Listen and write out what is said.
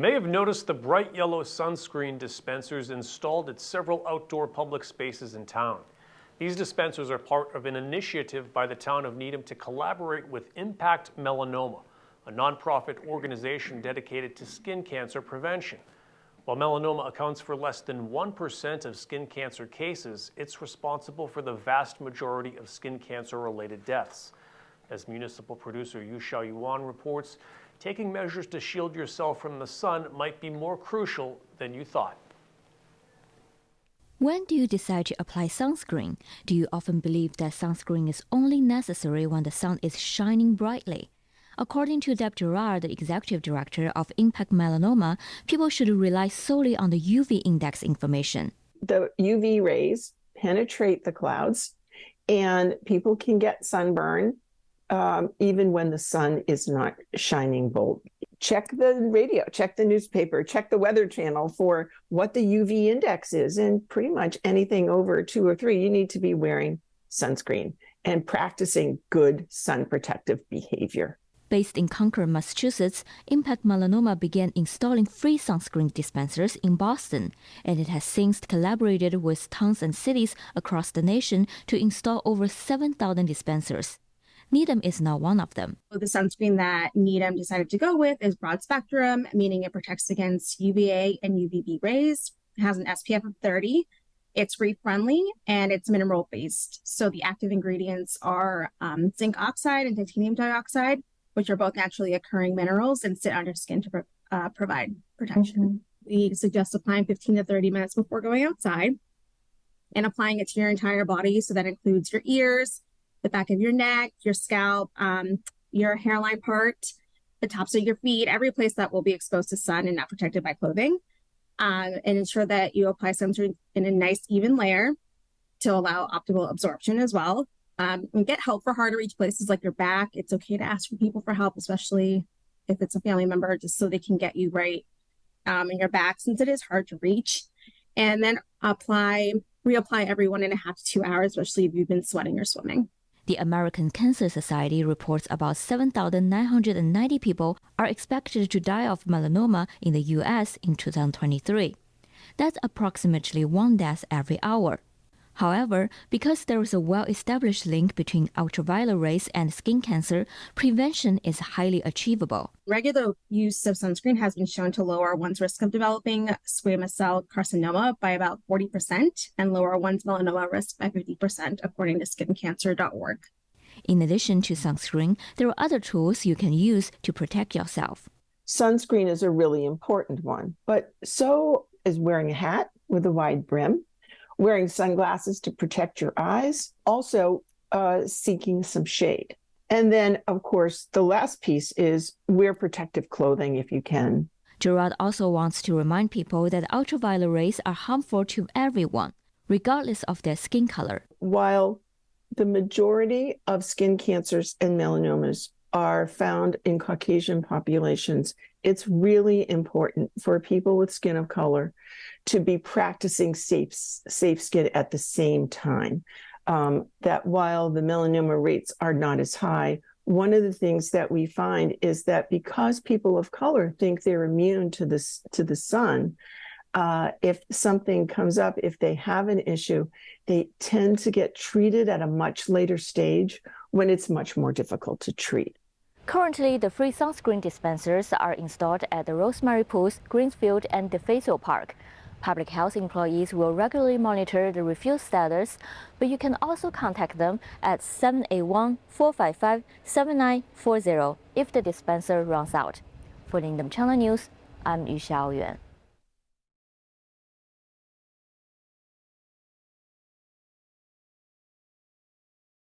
may have noticed the bright yellow sunscreen dispensers installed at several outdoor public spaces in town. These dispensers are part of an initiative by the Town of Needham to collaborate with Impact Melanoma, a nonprofit organization dedicated to skin cancer prevention. While melanoma accounts for less than 1% of skin cancer cases, it's responsible for the vast majority of skin cancer-related deaths. As municipal producer Yu Xiao Yuan reports, taking measures to shield yourself from the sun might be more crucial than you thought. When do you decide to apply sunscreen? Do you often believe that sunscreen is only necessary when the sun is shining brightly? According to Deb Gerard, the executive director of Impact Melanoma, people should rely solely on the UV index information. The UV rays penetrate the clouds, and people can get sunburn even when the sun is not shining bold. Check the radio, check the newspaper, check the weather channel for what the UV index is. And pretty much anything over 2 or 3, you need to be wearing sunscreen and practicing good sun protective behavior. Based in Concord, Massachusetts, Impact Melanoma began installing free sunscreen dispensers in Boston, and it has since collaborated with towns and cities across the nation to install over 7,000 dispensers. Needham is now one of them. The sunscreen that Needham decided to go with is broad spectrum, meaning it protects against UVA and UVB rays. It has an SPF of 30. It's reef-friendly, and it's mineral-based. So the active ingredients are zinc oxide and titanium dioxide, which are both naturally occurring minerals and sit under skin to provide protection. We suggest applying 15 to 30 minutes before going outside and applying it to your entire body. So that includes your ears, the back of your neck, your scalp, your hairline part, the tops of your feet, every place that will be exposed to sun and not protected by clothing. And ensure that you apply sunscreen in a nice even layer to allow optimal absorption as well. And get help for hard to reach places like your back. It's okay to ask for people for help, especially if it's a family member, just so they can get you right in your back, since it is hard to reach. And then reapply every 1.5 to 2 hours, especially if you've been sweating or swimming. The American Cancer Society reports about 7,990 people are expected to die of melanoma in the U.S. in 2023. That's approximately 1 death every hour. However, because there is a well-established link between ultraviolet rays and skin cancer, prevention is highly achievable. Regular use of sunscreen has been shown to lower one's risk of developing squamous cell carcinoma by about 40% and lower one's melanoma risk by 50%, according to skincancer.org. In addition to sunscreen, there are other tools you can use to protect yourself. Sunscreen is a really important one, but so is wearing a hat with a wide brim, wearing sunglasses to protect your eyes, also seeking some shade. And then, of course, the last piece is wear protective clothing if you can. Gerard also wants to remind people that ultraviolet rays are harmful to everyone, regardless of their skin color. While the majority of skin cancers and melanomas are found in Caucasian populations, it's really important for people with skin of color to be practicing safe skin at the same time. That while the melanoma rates are not as high, one of the things that we find is that because people of color think they're immune to the sun, if something comes up, if they have an issue, they tend to get treated at a much later stage when it's much more difficult to treat. Currently, the free sunscreen dispensers are installed at the Rosemary Pools, Greensfield, and DeFazio Park. Public health employees will regularly monitor the refill status, but you can also contact them at 781-455-7940 if the dispenser runs out. For Needham Channel News, I'm Yu Xiaoyuan.